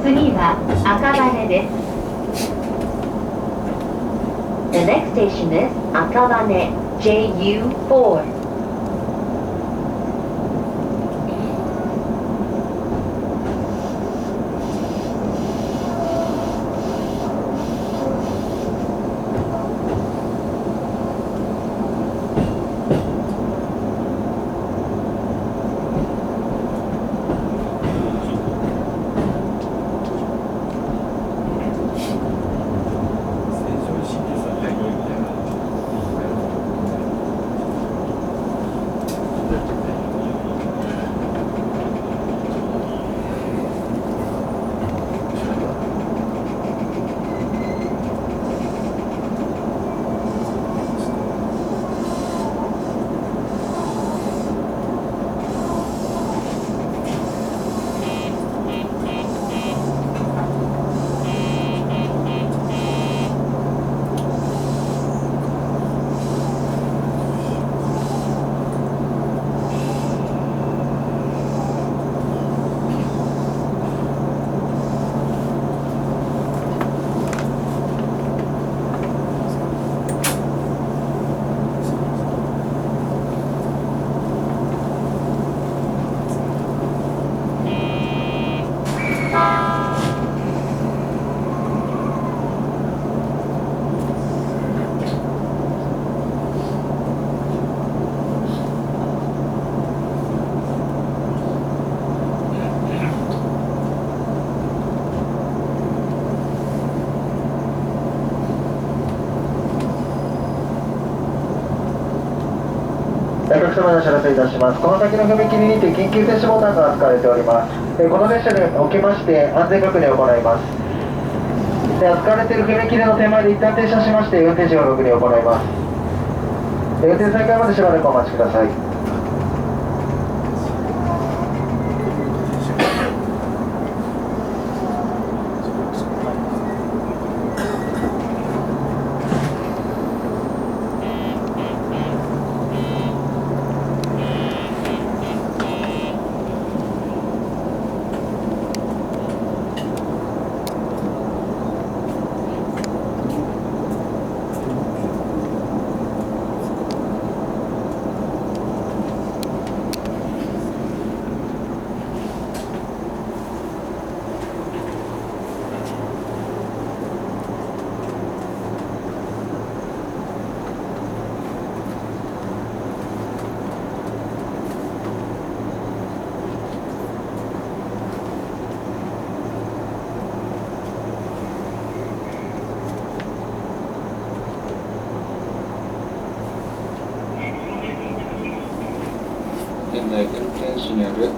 次は赤羽です。The next station is 赤羽 JU4. お客様にお知らせいたします。この先の踏切にて緊急停止ボタンが使われております。この列車におきまして安全確認を行います。扱われている踏切の手前で一旦停車しまして運転士の確認を行います。運転再開までしばらくお待ちください。現在、運転士による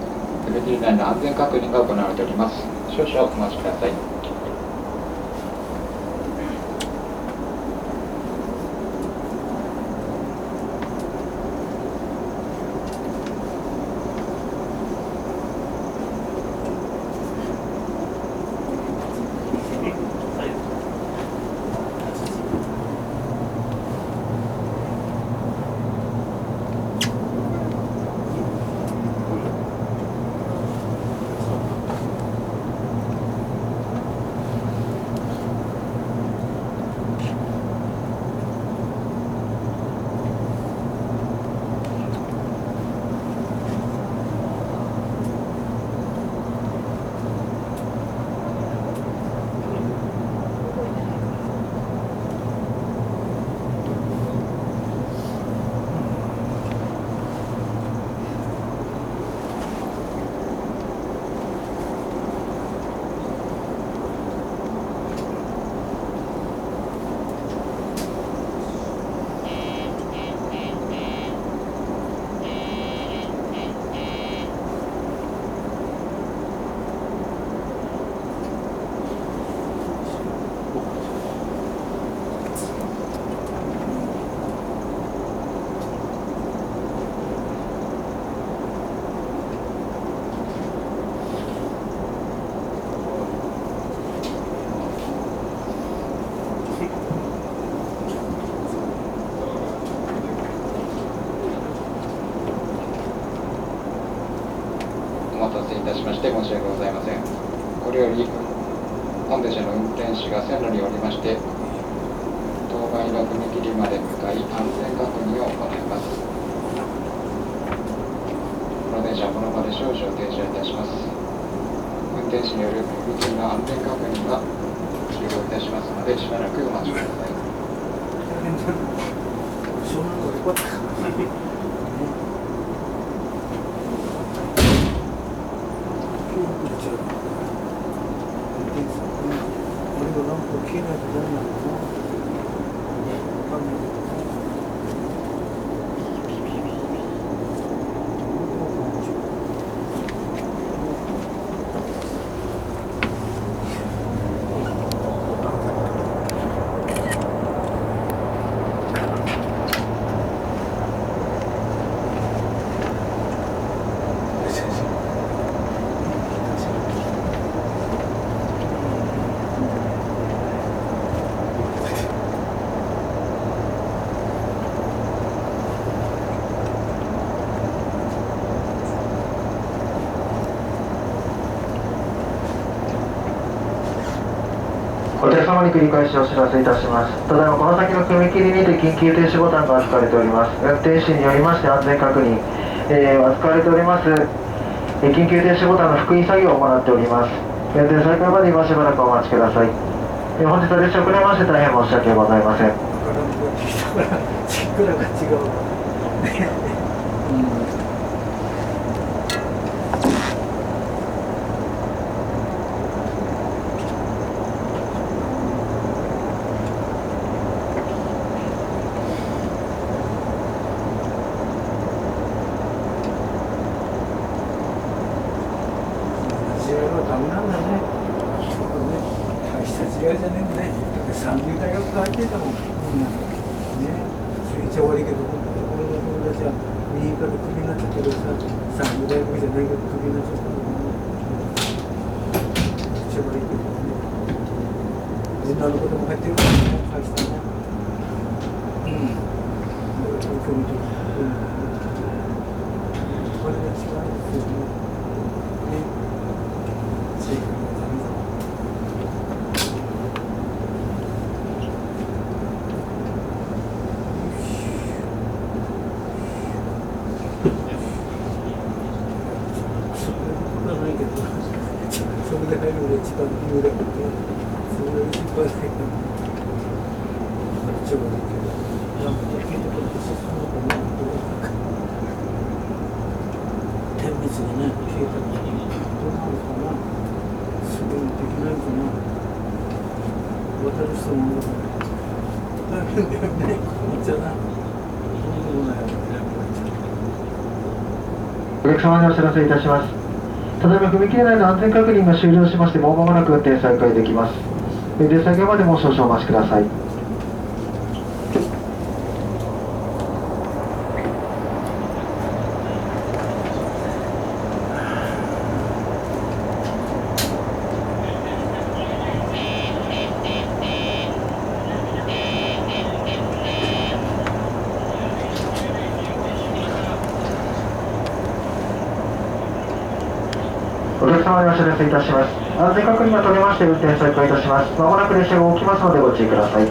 踏切内の安全確認が行われております。少々お待ちください。お待たせいたしまして申し訳ございません。これより本列車の運転士が線路に降りまして、当該の踏切まで向かい安全確認を行います。この電車はこの場で少々停車いたします。運転士による踏切の安全確認が終了いたしますので、しばらくお待ちください。お客様に繰り返しお知らせいたします。ただいまこの先の踏切にて緊急停止ボタンが扱われております。運転士によりまして安全確認、扱われております、緊急停止ボタンの復員作業を行っております。運転再開まで今しばらくお待ちください。本日は列車遅れまして大変申し訳ございません。チックラが違う。ダメなんだね。大した違いじゃねえんだね。三流大学が入ってたもん。ね。それじゃ悪いけど、俺の友達は右からクビになっちゃったけどさ、三流大学じゃないけどクビになっちゃったもんね。めっちゃ悪いけどね。女の子でも入ってるからね、会社ね。東京の時これが違うんですよね。それで入るのが一番理由だからね。それが一番ないから。めっちゃ悪いけど。なんか聞いたこと進むのかな。点滅がね、消えたのに、どうなるかな。すぐにできないかな。渡る人も大変だよね。こっちはな。とんでもないよね。お客様にお知らせいたします。ただいま踏切内の安全確認が終了しまして、もう間もなく運転再開できます。運転再開までもう少々お待ちください。お客様にお知らせいたします。安全確認が取れまして運転再開いたします。まもなく列車が動きますのでご注意ください。